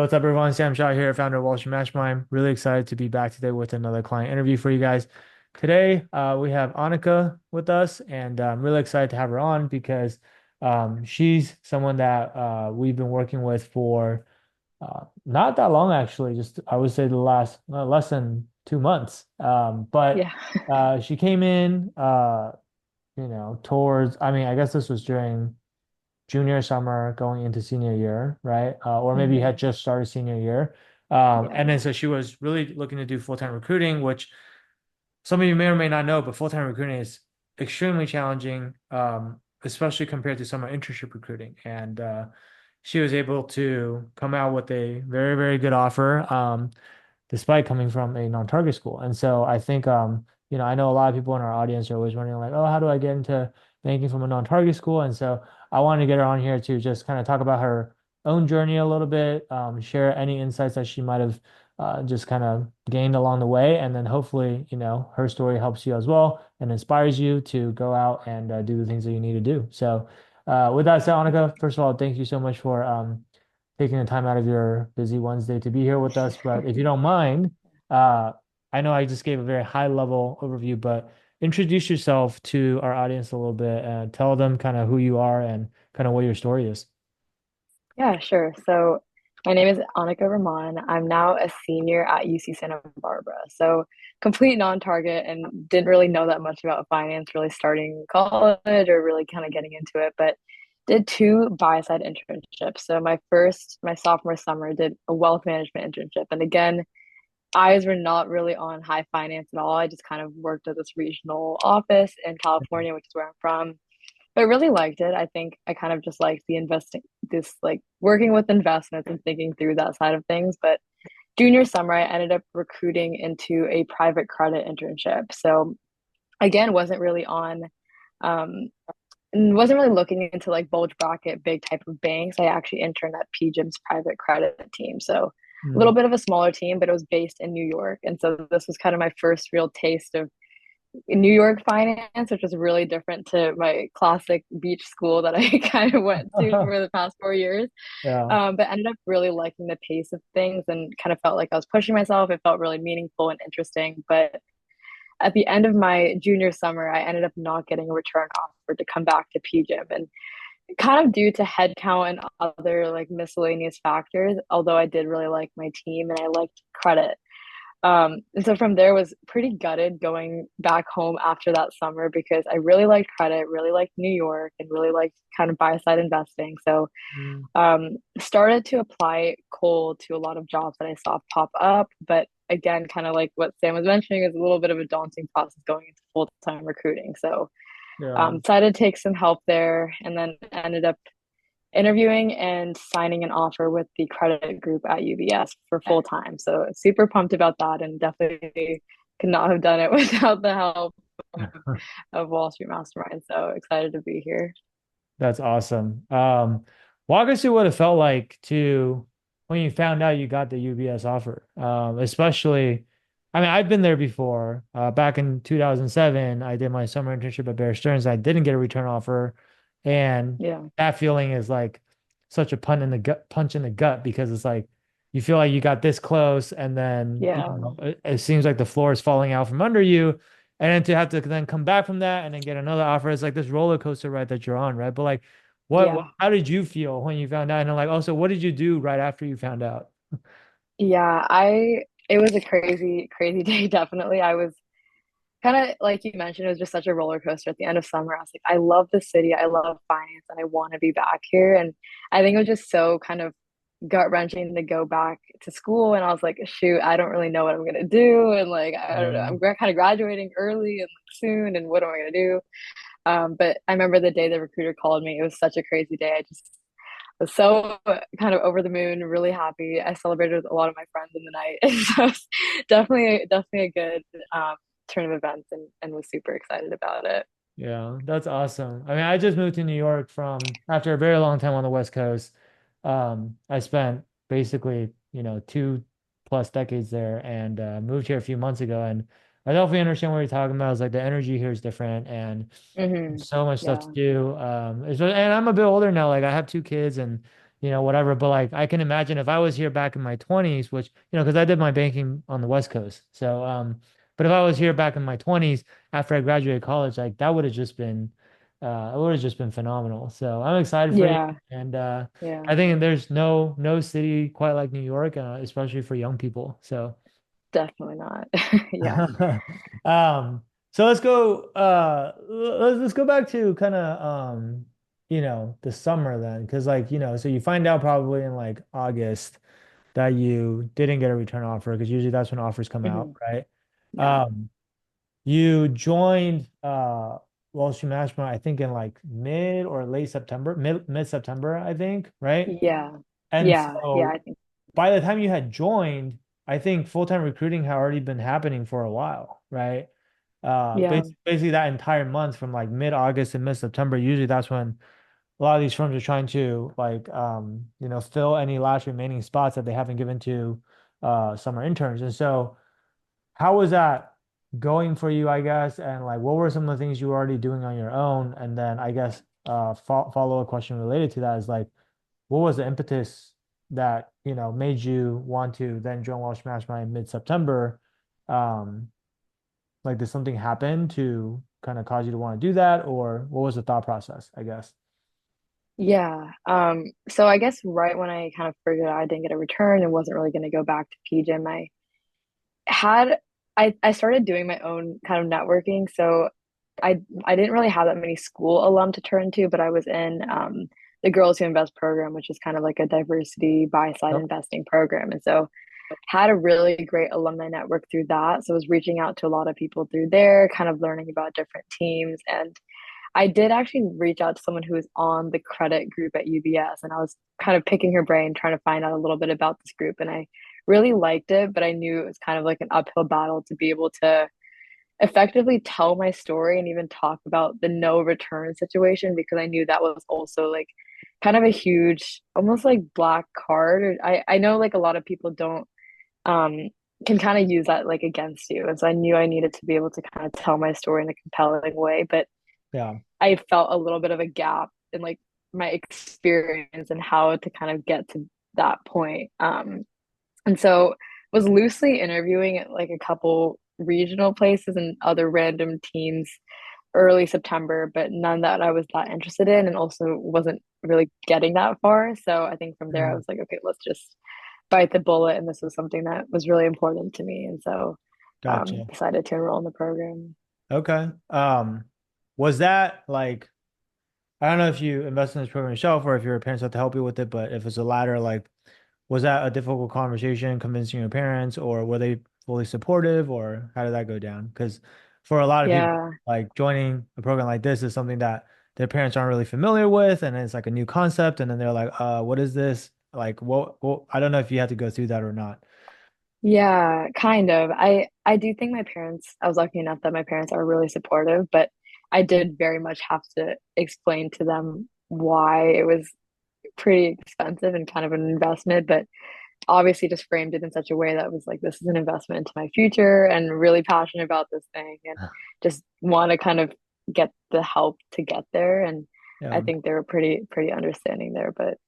What's up, everyone? Sam Shaw here, founder of Wall Street Mastermind. Really excited to be back today with another client interview for you guys. Today, we have Anika with us, and I'm really excited to have her on because she's someone that we've been working with for not that long, actually. Just I would say the last less than 2 months. But Yeah. she came in, towards. I mean, I guess this was during junior summer going into senior year, right? Or maybe you had hmm just started senior year. Yeah. And then so she was really looking to do full-time recruiting, which some of you may or may not know, but full-time recruiting is extremely challenging, especially compared to summer internship recruiting. And she was able to come out with a very, very good offer. Despite coming from a non-target school. And so I think, I know a lot of people in our audience are always wondering like, oh, how do I get into banking from a non-target school? And so I wanted to get her on here to just kind of talk about her own journey a little bit, share any insights that she might have just kind of gained along the way. And then hopefully, her story helps you as well and inspires you to go out and do the things that you need to do. So with that said, Annika, first of all, thank you so much for taking the time out of your busy Wednesday to be here with us. But if you don't mind, uh, I know I just gave a very high level overview, but introduce yourself to our audience a little bit and tell them kind of who you are and kind of what your story is. Yeah, sure. So my name is Anika Rahman. I'm now a senior at UC Santa Barbara. So complete non-target and didn't really know that much about finance really starting college or really kind of getting into it, but did two buy-side internships. So my sophomore summer, did a wealth management internship. And again, eyes were not really on high finance at all. I just kind of worked at this regional office in California, which is where I'm from, but I really liked it. I think I kind of just liked the investing, this like working with investments and thinking through that side of things. But junior summer, I ended up recruiting into a private credit internship. So again, um, wasn't really looking into like bulge bracket, big type of banks. I actually interned at PGIM's private credit team. So a little Mm. bit of a smaller team, but it was based in New York. And so this was kind of my first real taste of New York finance, which was really different to my classic beach school that I kind of went to for the past 4 years. Yeah. But ended up really liking the pace of things and kind of felt like I was pushing myself. It felt really meaningful and interesting. But at the end of my junior summer, I ended up not getting a return offer to come back to PGIM. And kind of due to headcount and other like miscellaneous factors, although I did really like my team and I liked credit. And so from there was pretty gutted going back home after that summer because I really liked credit, really liked New York, and really liked kind of buy side investing. So Mm. started to apply cold to a lot of jobs that I saw pop up. But again, kind of like what Sam was mentioning, is a little bit of a daunting process going into full time recruiting. So Yeah. decided to take some help there and then ended up interviewing and signing an offer with the credit group at UBS for full time. So super pumped about that and definitely could not have done it without the help of Wall Street Mastermind. So excited to be here. That's awesome. Walk us through what it felt like to when you found out you got the UBS offer. Especially, I mean, I've been there before. Back in 2007, I did my summer internship at Bear Stearns. I didn't get a return offer, and Yeah. that feeling is like such a punch in the gut because it's like you feel like you got this close, and then Yeah. it seems like the floor is falling out from under you. And then to have to then come back from that and then get another offer, it's like this roller coaster ride that you're on, right? But like, Yeah. how did you feel when you found out? And then like, also, what did you do right after you found out? Yeah. It was a crazy, crazy day, definitely. I was kind of like you mentioned, it was just such a roller coaster at the end of summer. I was like, I love the city, I love finance, and I want to be back here. And I think it was just so kind of gut wrenching to go back to school. And I was like, shoot, I don't really know what I'm gonna do. And like, I don't know, Yeah. kind of graduating early and like soon, and what am I gonna do? But I remember the day the recruiter called me. It was such a crazy day. I just was so kind of over the moon, really happy. I celebrated with a lot of my friends in the night. So it was definitely a good turn of events and was super excited about it. Yeah, that's awesome. I mean, I just moved to New York from after a very long time on the West Coast. I spent basically, 2+ decades there and moved here a few months ago. And I definitely understand what you're talking about. It's like the energy here is different and hmm there's so much stuff to Yeah. do. And I'm a bit older now. Like I have two kids and, whatever. But like I can imagine if I was here back in my 20s, which, because I did my banking on the West Coast. So, but if I was here back in my 20s after I graduated college, like that would have just been, it would have just been phenomenal. So I'm excited for you. Yeah, And yeah, I think there's no city quite like New York, especially for young people. So. definitely not. Yeah. Um, so let's go back to kind of the summer then, because like, so you find out probably in like August that you didn't get a return offer because usually that's when offers come out, Mhm. right? Yeah. Um, you joined Wall Street Management, I think in like mid or late September, mid September, I think, right? Yeah. And Yeah, I so think. by the time you had joined, I think full-time recruiting had already been happening for a while, right? Yeah. Basically that entire month from like mid-August and mid-September, usually that's when a lot of these firms are trying to like fill any last remaining spots that they haven't given to summer interns. And so how was that going for you, I guess? And like what were some of the things you were already doing on your own? And then I guess follow-up question related to that is like what was the impetus that, made you want to then join Welsh Mastermind in mid-September? Um, like did something happen to kind of cause you to want to do that, or what was the thought process, I guess? Yeah. So I guess right when I kind of figured out I didn't get a return and wasn't really going to go back to PGIM, had I started doing my own kind of networking. So I didn't really have that many school alum to turn to, but I was in the Girls Who Invest program, which is kind of like a diversity buy side Yep. investing program. And so had a really great alumni network through that. So I was reaching out to a lot of people through there, kind of learning about different teams. And I did actually reach out to someone who was on the credit group at UBS, and I was kind of picking her brain, trying to find out a little bit about this group. And I really liked it, but I knew it was kind of like an uphill battle to be able to effectively tell my story and even talk about the no return situation because I knew that was also like kind of a huge, almost like black card. I know like a lot of people don't um can kind of use that like against you. And so I knew I needed to be able to kind of tell my story in a compelling way. But Yeah. I felt a little bit of a gap in like my experience and how to kind of get to that point. And so was loosely interviewing at like a couple regional places and other random teams early September, but none that I was that interested in and also wasn't really getting that far. So I think from there I Mm, was like, okay, let's just bite the bullet. And this was something that was really important to me. And so gotcha. decided to enroll in the program. Okay. Was that like, I don't know if you invested in this program yourself or if your parents had to help you with it, but if it's the latter, like, was that a difficult conversation convincing your parents, or were they fully supportive, or how did that go down? Because for a lot of people, Yeah. like joining a program like this is something that their parents aren't really familiar with, and it's like a new concept, and then they're like, what is this? Like, I don't know if you had to go through that or not. Yeah, kind of. I do think my parents, I was lucky enough that my parents are really supportive, but I did very much have to explain to them why it was pretty expensive and kind of an investment, but obviously just framed it in such a way that was like this is an investment into my future and really passionate about this thing and just want to kind of get the help to get there. And I Yeah. think they were pretty understanding there, but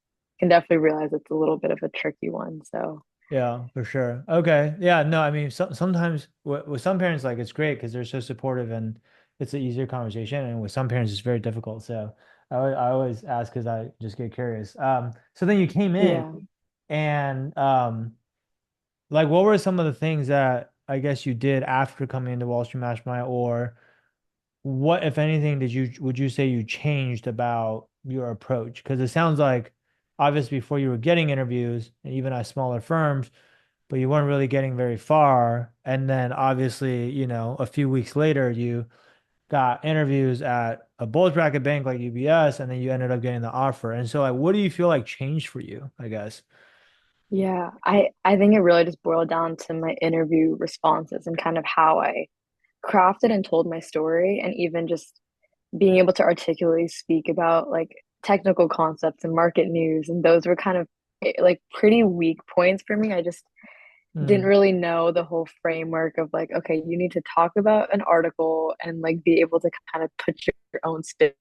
can definitely realize it's a little bit of a tricky one. So Yeah, for sure. Okay. Yeah, no, I mean, sometimes with some parents, like it's great because they're so supportive and it's an easier conversation. And with some parents, it's very difficult. So I always ask because I just get curious. So then you came in yeah. and like what were some of the things that I guess you did after coming into Wall Street Mastermind, or what, if anything, would you say you changed about your approach? Because it sounds like obviously before you were getting interviews and even at smaller firms but you weren't really getting very far. And then obviously, a few weeks later, you got interviews at a bulge bracket bank like UBS, and then you ended up getting the offer. And so, like, what do you feel like changed for you, I guess? Yeah, I think it really just boiled down to my interview responses and kind of how I crafted and told my story and even just being able to articulately speak about like technical concepts and market news and those were kind of like pretty weak points for me. I just didn't Mm, really know the whole framework of like okay, you need to talk about an article and like be able to kind of put your own spin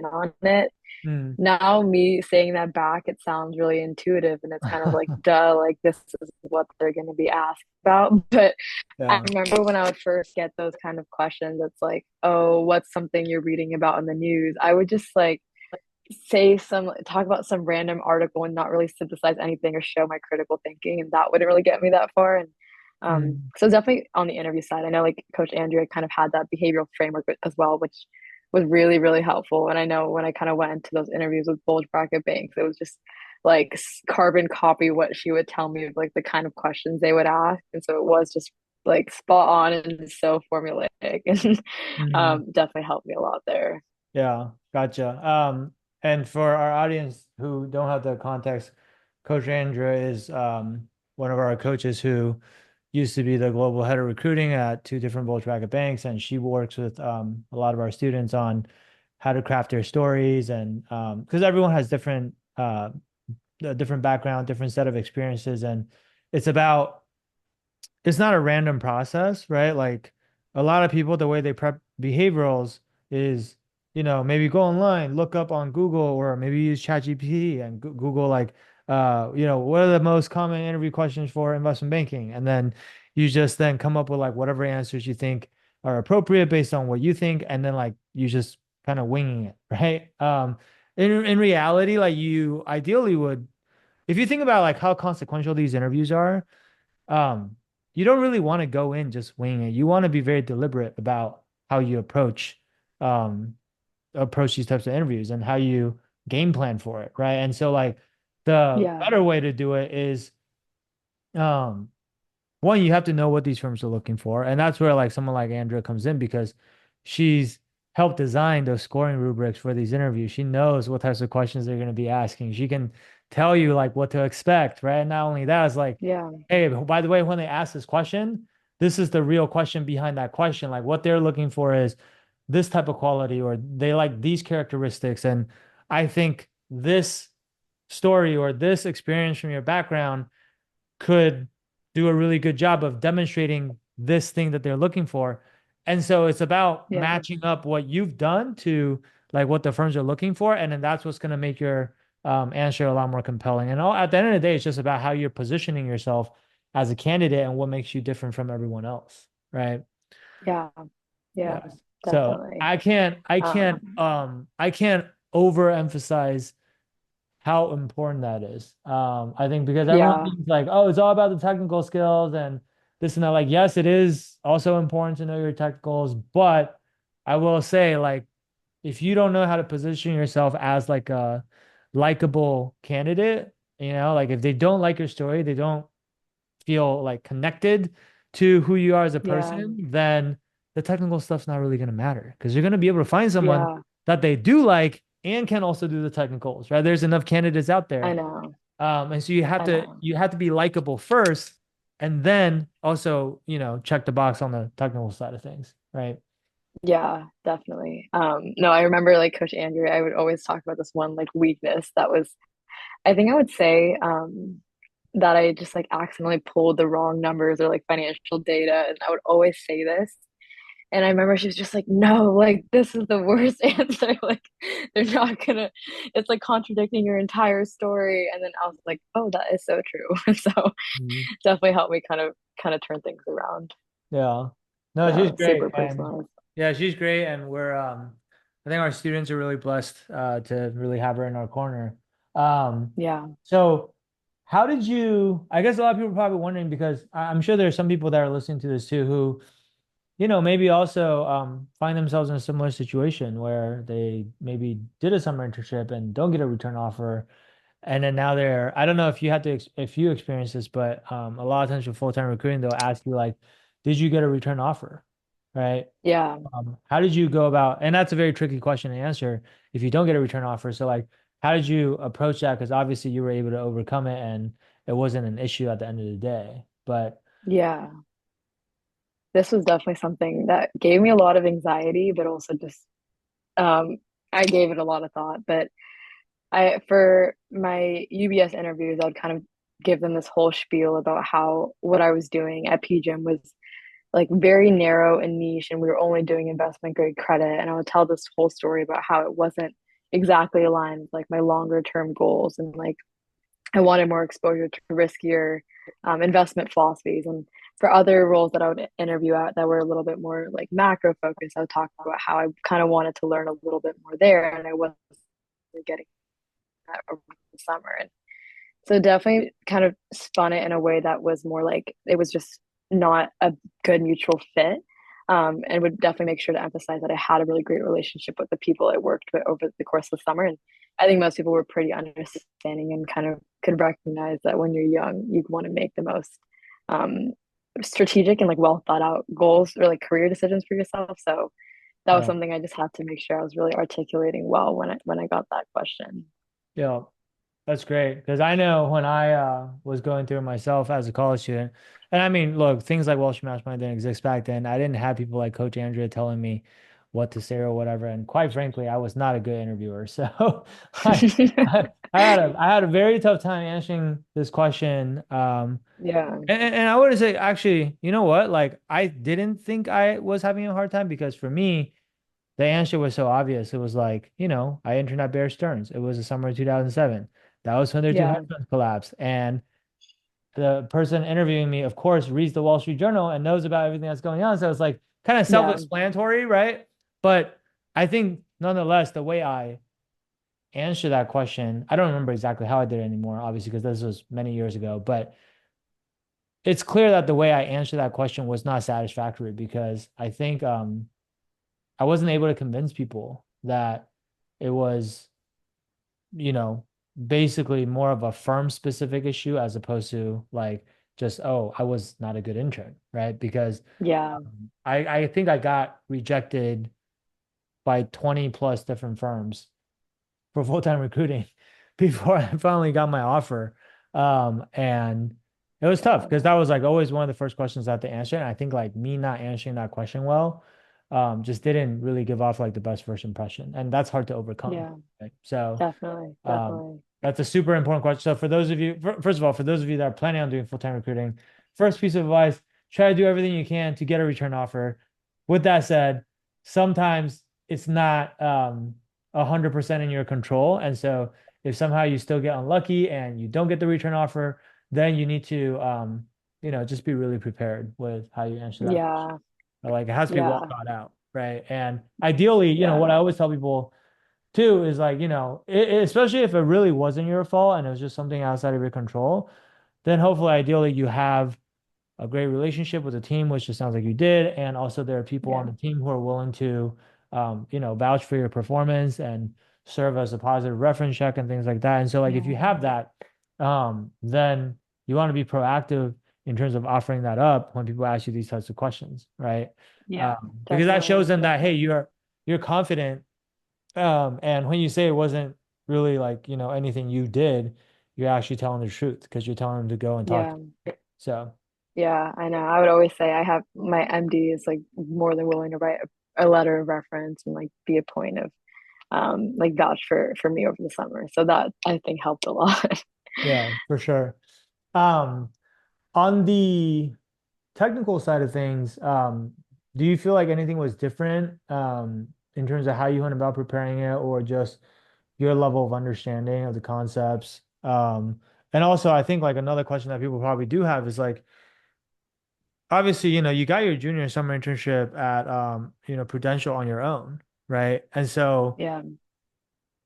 on it Mm. Now me saying that back, it sounds really intuitive and it's kind of like, duh, like this is what they're going to be asked about. But I Yeah. remember when I would first get those kind of questions, it's like, oh, what's something you're reading about in the news? I would just like talk about some random article and not really synthesize anything or show my critical thinking. And that wouldn't really get me that far. And Mm. so definitely on the interview side, I know like Coach Andrea kind of had that behavioral framework as well, which was really, really helpful. And I know when I kind of went into those interviews with Bulge Bracket Banks, it was just like carbon copy what she would tell me of like the kind of questions they would ask. And so it was just like spot on and so formulaic and Mhm. definitely helped me a lot there. Yeah, gotcha. And for our audience who don't have the context, Coach Andrea is one of our coaches who used to be the global head of recruiting at two different bulge bracket banks, and she works with a lot of our students on how to craft their stories, and because everyone has different a different background, different set of experiences, and it's about it's not a random process, right? Like a lot of people, the way they prep behaviorals is, maybe go online, look up on Google, or maybe use ChatGPT and Google like, what are the most common interview questions for investment banking? And then you just then come up with like whatever answers you think are appropriate based on what you think, and then like you just kind of winging it, right? In reality, like you ideally would, if you think about like how consequential these interviews are, um, you don't really want to go in just winging it. You want to be very deliberate about how you um, approach these types of interviews and how you game plan for it, right? And so like the Yeah. better way to do it is, um, one, you have to know what these firms are looking for. And that's where like someone like Andrea comes in because she's helped design those scoring rubrics for these interviews. She knows what types of questions they're going to be asking. She can tell you like what to expect, right? And not only that, it's like, Yeah. hey, by the way, when they ask this question, this is the real question behind that question. Like what they're looking for is this type of quality, or they like these characteristics. And I think this story or this experience from your background could do a really good job of demonstrating this thing that they're looking for. And so it's about Yeah. matching up what you've done to like what the firms are looking for. And then that's what's going to make your answer a lot more compelling. And at the end of the day, it's just about how you're positioning yourself as a candidate and what makes you different from everyone else. Right. Yeah. Yeah. Yes. So Definitely. I can't overemphasize how important that is. I think because everyone Yeah. thinks like, oh, it's all about the technical skills and this and that. Like, yes, it is also important to know your technicals, but I will say, like, if you don't know how to position yourself as like a likable candidate, like if they don't like your story, they don't feel like connected to who you are as a Yeah. person, then the technical stuff's not really going to matter because you're going to be able to find someone Yeah. that they do like and can also do the technicals, right? There's enough candidates out I there. know. And so you have I to know. you have to be likable first and then also, check the box on the technical side of things, right? Yeah, definitely. No, I remember like Coach Andrew, I would always talk about this one like weakness that was, I think I would say, that I just like accidentally pulled the wrong numbers or like financial data. And I would always say this. And I remember she was just like, no, like this is the worst answer. Like they're not gonna, it's like contradicting your entire story. And then I was like, oh, that is so true. So Mhm. definitely helped me kind of turn things around. Yeah. No, she's Yeah, great. super And personalized. yeah, she's great. And I think our students are really blessed to really have her in our corner. Um, Yeah. so how did you, I guess a lot of people are probably wondering because I'm sure there are some people that are listening to this too who, maybe also find themselves in a similar situation where they maybe did a summer internship and don't get a return offer. And then now I don't know if if you experience this, but a lot of times with full-time recruiting, they'll ask you like, did you get a return offer? Right? Yeah. How did you go about, and that's a very tricky question to answer if you don't get a return offer. So like, how did you approach that? Because obviously you were able to overcome it and it wasn't an issue at the end of the day. But Yeah. This was definitely something that gave me a lot of anxiety, but also just um I gave it a lot of thought. But I for my UBS interviews, I would kind of give them this whole spiel about how what I was doing at PGIM was like very narrow and niche, and we were only doing investment grade credit. And I would tell this whole story about how exactly aligned with like my longer term goals, and like I wanted more exposure to riskier investment philosophies. And for other roles that I would interview at that were a little bit more like macro focused, I would talk about how I kind of wanted to learn a little bit more there, and I wasn't really getting that over the summer. And so definitely kind of spun it in a way that was more like it was just not a good mutual fit. And would definitely make sure to emphasize that I had a really great relationship with the people I worked with over the course of the summer. And I think most people were pretty understanding and kind of could recognize that when you're young, you want to make the most um, strategic and like well thought out goals or like career decisions for yourself. So that was Yeah. something I just had to make sure I was really articulating well when I got that question. Yeah. That's great because I know when I was going through it myself as a college student, and I mean, look, things like Wall Street Mastermind didn't exist back then. I didn't have people like Coach Andrea telling me what to say or whatever. And quite frankly, I was not a good interviewer. So I, I had a very tough time answering this question. Yeah. And I would say actually, you know what? Like I didn't think I was having a hard time because for me, the answer was so obvious. It was like, I interned at Bear Stearns. It was the summer of 2007. That was when their two Yeah. hedge funds collapsed. And the person interviewing me, of course, reads the Wall Street Journal and knows about everything that's going on. So it's like kind of Yeah. self-explanatory, right? But I think nonetheless, the way I answer that question, I don't remember exactly how I did it anymore, obviously, because this was many years ago, but it's clear that the way I answered that question was not satisfactory because I think I wasn't able to convince people that it was, you know, basically more of a firm specific issue as opposed to like just, oh, I was not a good intern, right? Because Yeah. I think I got rejected by 20 plus different firms for full-time recruiting before I finally got my offer. And it was tough Yeah. because that was like always one of the first questions I had to answer. And I think like me not answering that question well, just didn't really give off like the best first impression. And that's hard to overcome. Yeah. Right? So Definitely. um, Definitely. that's a super important question. So for those of you, first of all, for those of you that are planning on doing full-time recruiting, first piece of advice, try to do everything you can to get a return offer. With that said, sometimes it's not 100% in your control. And so if somehow you still get unlucky and you don't get the return offer, then you need to just be really prepared with how you answer that question. Yeah. Like it has to be well Yeah. thought out, right? And ideally, Yeah. what I always tell people too is like, especially if it really wasn't your fault and it was just something outside of your control, then hopefully, ideally, you have a great relationship with the team, which just sounds like you did. And also there are people on Yeah. the team who are willing to, vouch for your performance and serve as a positive reference check and things like that. And so like, if you Yeah. have that, then you want to be proactive in terms of offering that up when people ask you these types of questions, right? Yeah. Because that shows Definitely. them that, hey, Definitely. you're confident. And when you say it wasn't really like, anything you did, you're actually telling the truth because you're telling them to go and talk. Yeah. So Yeah. I know. I would always say I have my MD is like more than willing to write a letter of reference and like be a point of like vouch for me over the summer. So that I think helped a lot. yeah, for sure. Um, on the technical side of things, do you feel like anything was different in terms of how you went about preparing it or just your level of understanding of the concepts? And also, I think like another question that people probably do have is like, obviously, you got your junior summer internship at Prudential on your own, right? And so Yeah.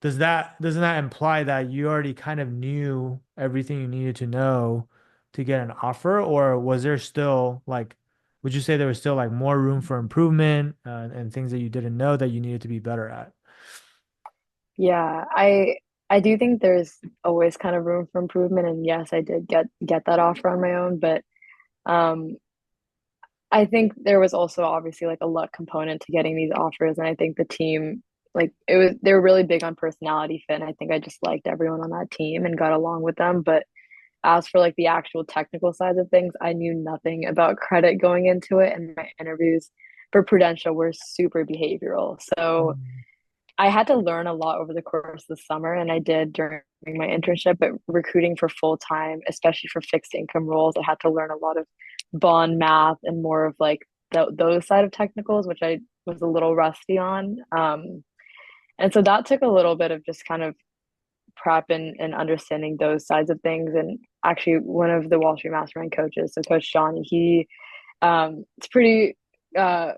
doesn't that imply that you already kind of knew everything you needed to know to get an offer, or was there still like, would you say there was still like more room for improvement and things that you didn't know that you needed to be better at? Yeah. I do think there's always kind of room for improvement. And yes, I did get that offer on my own, but um I think there was also obviously like a luck component to getting these offers. And I think the team, like they were really big on personality fit. And I think I just liked everyone on that team and got along with them. But as for like the actual technical side of things, I knew nothing about credit going into it. And my interviews for Prudential were super behavioral. So Mm. I had to learn a lot over the course of the summer, and I did during my internship. But recruiting for full time, especially for fixed income roles, I had to learn a lot of bond math and more of like those side of technicals, which I was a little rusty on. And so that took a little bit of just kind of prep and understanding those sides of things. And actually, one of the Wall Street Mastermind coaches, so Coach Johnny, he is pretty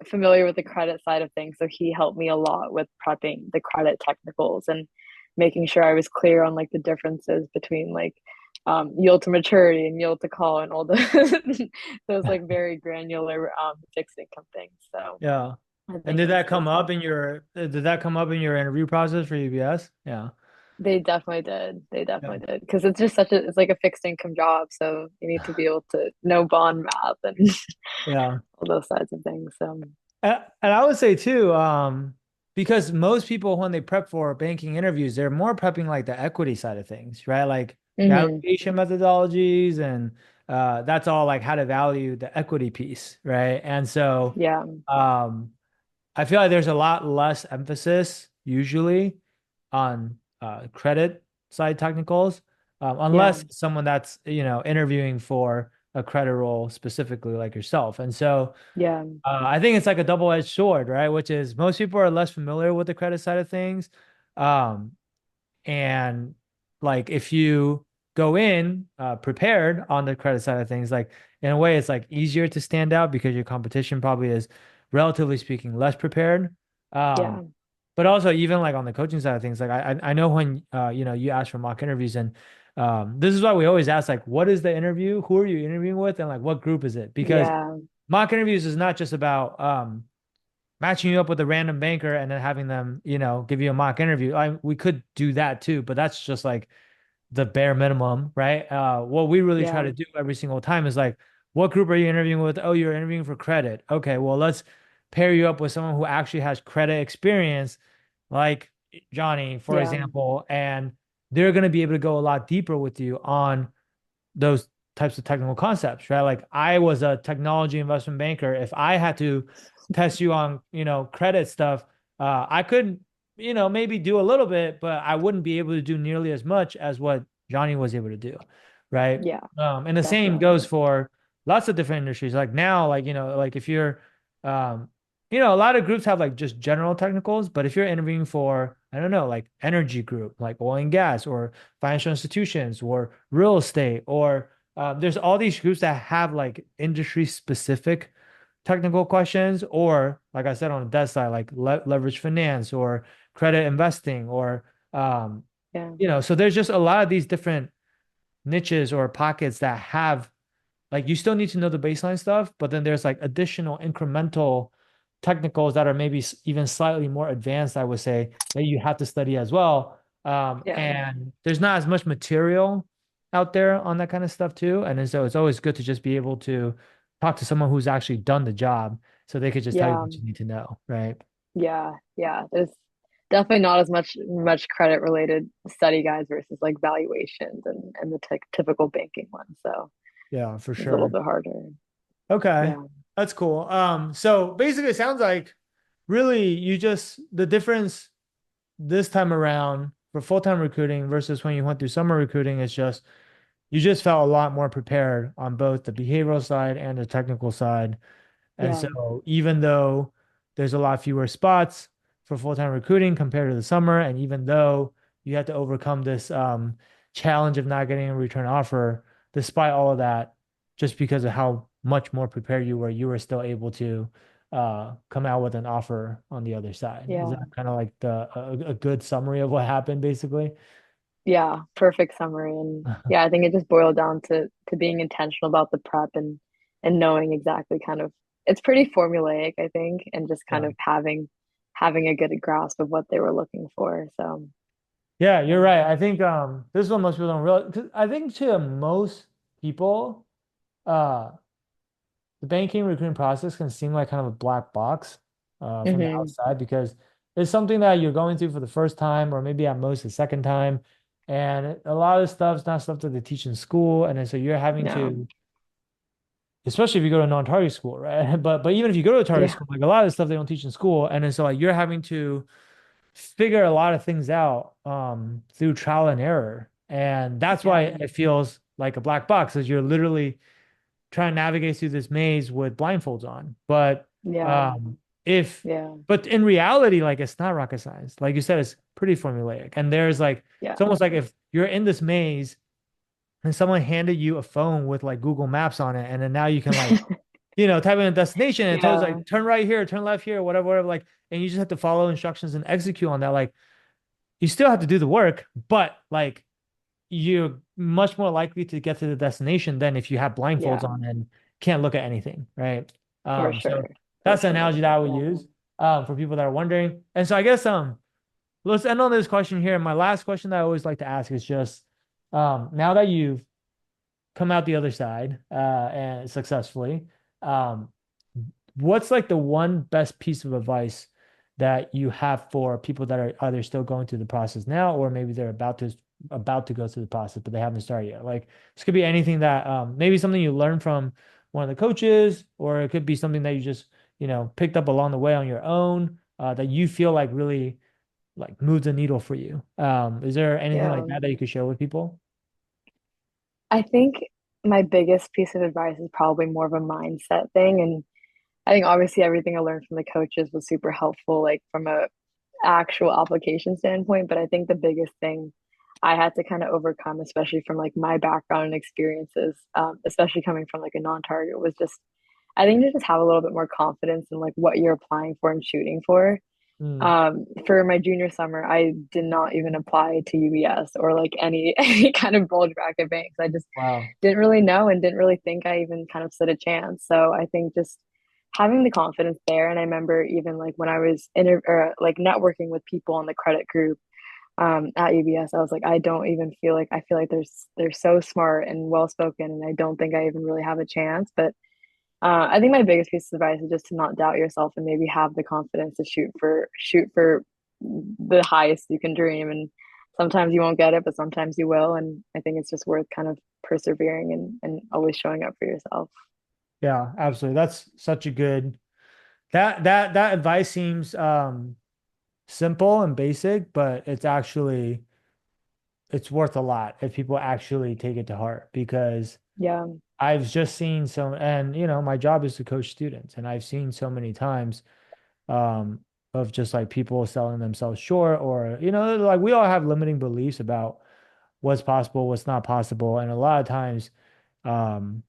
familiar with the credit side of things. So he helped me a lot with prepping the credit technicals and making sure I was clear on like the differences between like yield to maturity and yield to call and all the those like very granular fixed income things. So Yeah. I And think it was pretty helpful. did that come up in your interview process for UBS? Yeah. They definitely did. They Yeah. definitely did because it's just it's like a fixed income job. So you need to be able to know bond math and Yeah. all those sides of things. So And I would say too, because most people when they prep for banking interviews, they're more prepping like the equity side of things, right? Like the hmm allocation methodologies and that's all like how to value the equity piece, right? And so yeah, um I feel like there's a lot less emphasis usually on credit side technicals, yeah, unless someone that's, interviewing for a credit role specifically like yourself. And so yeah, I think it's like a double-edged sword, right? Which is most people are less familiar with the credit side of things. Um, and like if you go in prepared on the credit side of things, like in a way, it's like easier to stand out because your competition probably is, relatively speaking, less prepared. yeah, But also even like on the coaching side of things, like I know when you ask for mock interviews and this is why we always ask like what is the interview? Who are you interviewing with? And like what group is it? Because yeah, mock interviews is not just about matching you up with a random banker and then having them, give you a mock interview. We could do that too, but that's just like the bare minimum, right? What we really try yeah, to do every single time is like, what group are you interviewing with? Oh, you're interviewing for credit. Okay, well, let's pair you up with someone who actually has credit experience, like Johnny, for yeah, example, and they're going to be able to go a lot deeper with you on those types of technical concepts, right? Like I was a technology investment banker. If I had to test you on, credit stuff, I could, maybe do a little bit, but I wouldn't be able to do nearly as much as what Johnny was able to do, right? yeah, And the same definitely. goes for lots of different industries. Like now, like, like if you're, um, a lot of groups have like just general technicals, but if you're interviewing for, I don't know, like energy group, like oil and gas or financial institutions or real estate, or there's all these groups that have like industry specific technical questions, or like I said on the debt side, like leverage finance or credit investing, or um, Yeah, so there's just a lot of these different niches or pockets that have like you still need to know the baseline stuff, but then there's like additional incremental technicals that are maybe even slightly more advanced, I would say, that you have to study as well. yeah, And there's not as much material out there on that kind of stuff too. And then so it's always good to just be able to talk to someone who's actually done the job so they could just tell you yeah, what you need to know, right? yeah, yeah. There's definitely not as much credit related study guides versus like valuations and the typical banking ones. So Yeah, for it's a little sure. bit harder. Okay. Yeah. That's cool. So basically it sounds like really you just the difference this time around for full-time recruiting versus when you went through summer recruiting is just you just felt a lot more prepared on both the behavioral side and the technical side. And Yeah. so even though there's a lot fewer spots for full-time recruiting compared to the summer, and even though you had to overcome this challenge of not getting a return offer, despite all of that, just because of how much more prepared you were still able to come out with an offer on the other side. Is Yeah. that kind of like a good summary of what happened, basically? Yeah. Perfect summary. And yeah, I think it just boiled down to being intentional about the prep and knowing exactly kind of it's pretty formulaic, I think, and just kind Yeah. of having a good grasp of what they were looking for. So Yeah, yeah. you're right. I think this is what most people don't realize. 'Cause I think to most people, uh the banking recruiting process can seem like kind of a black box from the hmm outside because it's something that you're going through for the first time or maybe at most the second time. And a lot of stuff's not stuff that they teach in school. And then so you're having No. to, especially if you go to a non-target school, right? But even if you go to a target Yeah. school, like a lot of the stuff they don't teach in school. And then so like you're having to figure a lot of things out through trial and error. And that's why Yeah. it feels like a black box, as you're literally trying to navigate through this maze with blindfolds on. But Yeah. if, Yeah. but in reality, like it's not rocket science. Like you said, it's pretty formulaic. And there's like, Yeah. it's almost like if you're in this maze and someone handed you a phone with like Google Maps on it, and then now you can like, type in a destination and it tells you Yeah. like turn right here, turn left here, whatever, whatever, like, and you just have to follow instructions and execute on that. Like you still have to do the work, but like you're much more likely to get to the destination than if you have blindfolds Yeah. on and can't look at anything, right? For So sure. For that's the sure. analogy that I would use for people that are wondering. And so I guess let's end on this question here. My last question that I always like to ask is just now that you've come out the other side and successfully, um, what's like the one best piece of advice that you have for people that are either still going through the process now or maybe they're about to go through the process but they haven't started yet? Like this could be anything that maybe something you learned from one of the coaches, or it could be something that you just picked up along the way on your own that you feel like really like moves the needle for you. Is there anything like Yeah. that that you could share with people? I think my biggest piece of advice is probably more of a mindset thing. And I think obviously everything I learned from the coaches was super helpful, like from a actual application standpoint. But I think the biggest thing I had to kind of overcome, especially from like my background and experiences, especially coming from like a non-target, was just I think to just have a little bit more confidence in like what you're applying for and shooting for. Mm, For my junior summer, I did not even apply to UBS or like any kind of bulge bracket banks. I just wow. didn't really know and didn't really think I even kind of stood a chance. So I think just having the confidence there. And I remember even like when I was like networking with people on the credit group at UBS, I was like, I don't even feel like I feel like they're so smart and well spoken, and I don't think I even really have a chance. But I think my biggest piece of advice is just to not doubt yourself and maybe have the confidence to shoot for the highest you can dream. And sometimes you won't get it, but sometimes you will. And I think it's just worth kind of persevering and always showing up for yourself. Yeah, absolutely. That's such a good that advice seems simple and basic, but it's worth a lot if people actually take it to heart because Yeah, I've just seen so, and my job is to coach students, and I've seen so many times um of just like people selling themselves short, or like we all have limiting beliefs about what's possible, what's not possible, and a lot of times um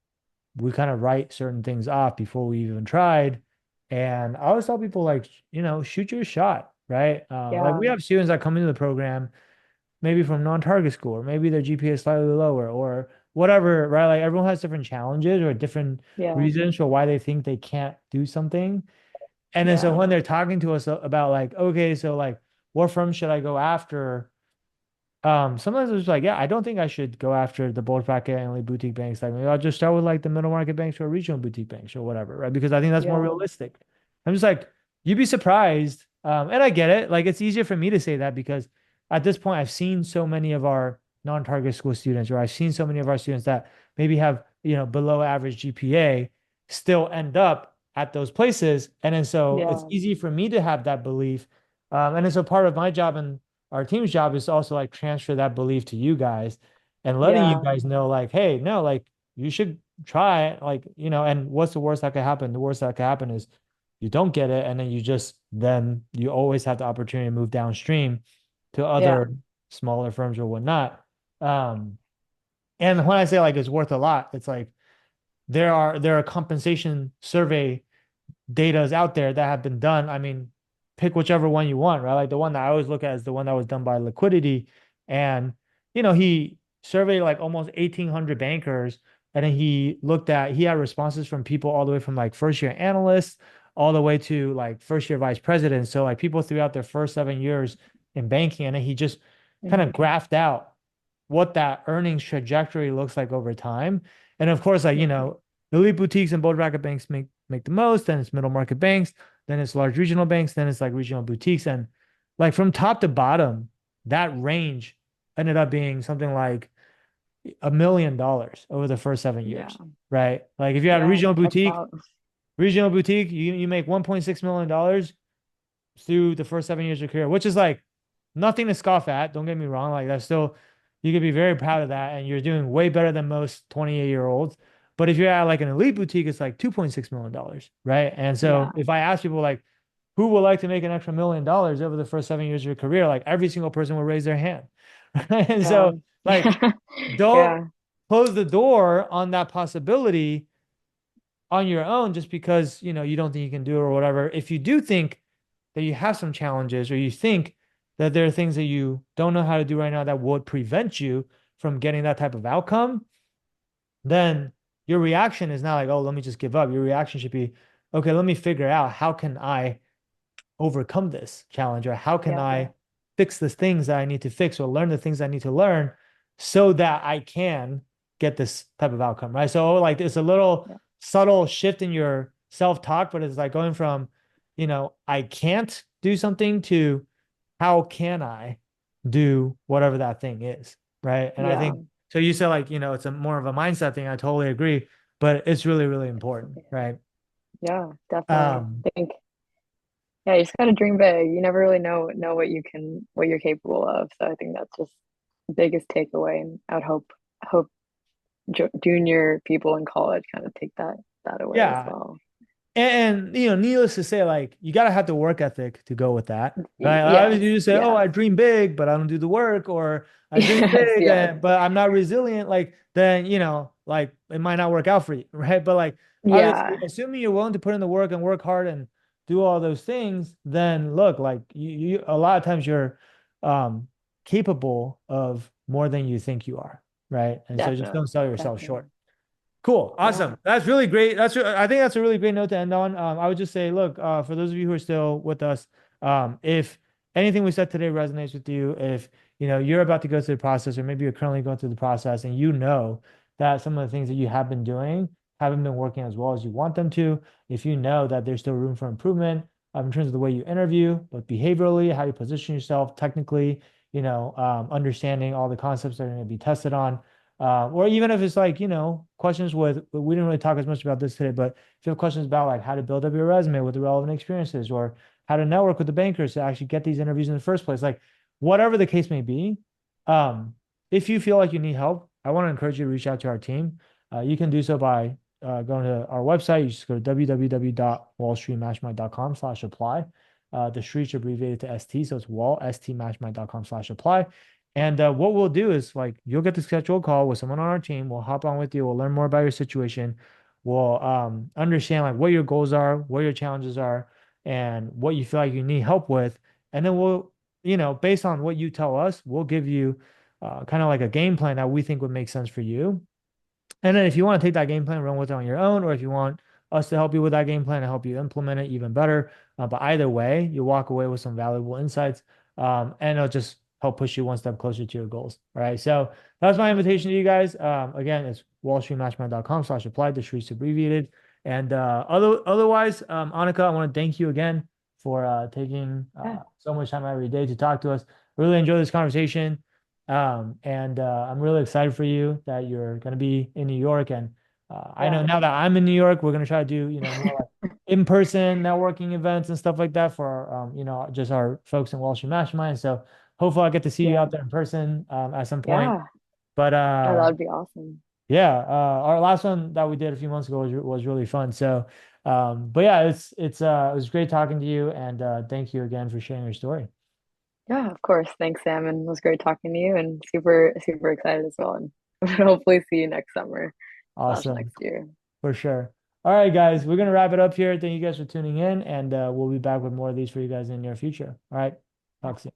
we kind of write certain things off before we even tried. And I always tell people like, shoot your shot, right? Like yeah, we have students that come into the program maybe from non-target school, or maybe their GPA is slightly lower, or whatever, right? Like everyone has different challenges or different yeah, reasons for why they think they can't do something. And then so yeah, when they're talking to us about like, okay, so like what firm should I go after? Sometimes it's like, yeah, I don't think I should go after the bulge bracket and only boutique banks. Like maybe I'll just start with like the middle market banks or regional boutique banks or whatever, right? Because I think that's more yeah, realistic. I'm just like, you'd be surprised. And I get it. Like it's easier for me to say that because at this point I've seen so many of our non-target school students, or I've seen so many of our students that maybe have, below average GPA still end up at those places. And then so it's yeah, easy for me to have that belief. And then so part of my job and our team's job is to also like transfer that belief to you guys and letting you yeah, guys know like, hey, no, like you should try it. Like, and what's the worst that could happen? The worst that could happen is you don't get it. And then you always have the opportunity to move downstream to yeah, other smaller firms or whatnot. Um, and when I say like it's worth a lot, it's like there are compensation survey datas out there that have been done. I mean, pick whichever one you want, right? Like the one that I always look at is the one that was done by Liquidity. And, he surveyed like almost 1,800 bankers. And then he had responses from people all the way from like first year analysts all the way to like first year vice presidents. So like people throughout their first 7 years in banking. And then he just kind of mhm, graphed out what that earnings trajectory looks like over time. And of course, like, yeah, elite boutiques and bulge bracket banks make the most, then it's middle market banks, then it's large regional banks, then it's like regional boutiques. And like from top to bottom, that range ended up being something like $1 million over the first 7 years, yeah, right? Like if you had a yeah. That's solid. regional boutique, you make $1.6 million through the first 7 years of career, which is like nothing to scoff at. Don't get me wrong. Like that's still, you could be very proud of that. And you're doing way better than most 28-year-olds. But if you're at like an elite boutique, it's like $2.6 million, right? And so Yeah, if I ask people like, who would like to make an extra $1 million over the first 7 years of your career? Like every single person will raise their hand. Right? And Yeah. so like don't Yeah. close the door on that possibility on your own just because, you don't think you can do it or whatever. If you do think that you have some challenges or you think that there are things that you don't know how to do right now that would prevent you from getting that type of outcome, then your reaction is not like, oh, let me just give up. Your reaction should be, okay, let me figure out how can I overcome this challenge or how can Yeah. I fix the things that I need to fix or learn the things I need to learn so that I can get this type of outcome, right? So like it's a little Yeah. subtle shift in your self-talk, but it's like going from, I can't do something to how can I do whatever that thing is, right? And I Yeah. think so you said like, it's a more of a mindset thing. I totally agree, but it's really, really important, Absolutely. right? Yeah, definitely. Um, I think yeah, you just gotta dream big. You never really know what you're capable of. So I think that's just the biggest takeaway. And I would hope junior people in college kind of take that away as yeah, well. and needless to say, like you gotta have the work ethic to go with that, right? Yes, You just say, "Oh, yes, I dream big, but I don't do the work," or "I dream yes, big, yes, but I'm not resilient." Like then, like it might not work out for you, right? But like obviously, yeah, assuming you're willing to put in the work and work hard and do all those things, then look, like you a lot of times you're um capable of more than you think you are, right? And so just definitely, don't sell yourself definitely. short. Cool. Yeah, Awesome. That's really great. I think that's a really great note to end on. I would just say, look, for those of you who are still with us, if anything we said today resonates with you, if you're about to go through the process, or maybe you're currently going through the process, and you know that some of the things that you have been doing haven't been working as well as you want them to, if you know that there's still room for improvement, in terms of the way you interview, but behaviorally, how you position yourself, technically, understanding all the concepts that are going to be tested on. Or even if it's like, questions with, we didn't really talk as much about this today, but if you have questions about like how to build up your resume with the relevant experiences or how to network with the bankers to actually get these interviews in the first place, like whatever the case may be, um, if you feel like you need help, I want to encourage you to reach out to our team. You can do so by going to our website. You just go to www.wallstreetmatchmind.com/apply. The streets abbreviated to ST, so it's stmatchmind.com/apply. And what we'll do is like you'll get to schedule a call with someone on our team. We'll hop on with you. We'll learn more about your situation. We'll understand like what your goals are, what your challenges are, and what you feel like you need help with. And then we'll, based on what you tell us, we'll give you kind of like a game plan that we think would make sense for you. And then if you want to take that game plan, run with it on your own, or if you want us to help you with that game plan and help you implement it even better. But either way, you walk away with some valuable insights, and it'll just help push you one step closer to your goals. All right. So that's my invitation to you guys. Again, it's wallstreetmatchman.com/apply, the streets abbreviated. And otherwise, Anika, I want to thank you again for taking yeah, so much time every day to talk to us. Really enjoy this conversation. And I'm really excited for you that you're going to be in New York. And I know yeah, now that I'm in New York, we're going to try to do, more like in-person networking events and stuff like that for, just our folks in Wall Street Mastermind. So hopefully I'll get to see you yeah, out there in person at some point. yeah. But Oh, that would be awesome. yeah, our last one that we did a few months ago was really fun. So, but yeah, it was great talking to you. And thank you again for sharing your story. Yeah, of course. Thanks, Sam, and it was great talking to you, and super excited as well. And hopefully see you next summer slash Awesome. next year. For sure. All right, guys, we're gonna wrap it up here. Thank you guys for tuning in, and we'll be back with more of these for you guys in the near future. All right, talk soon.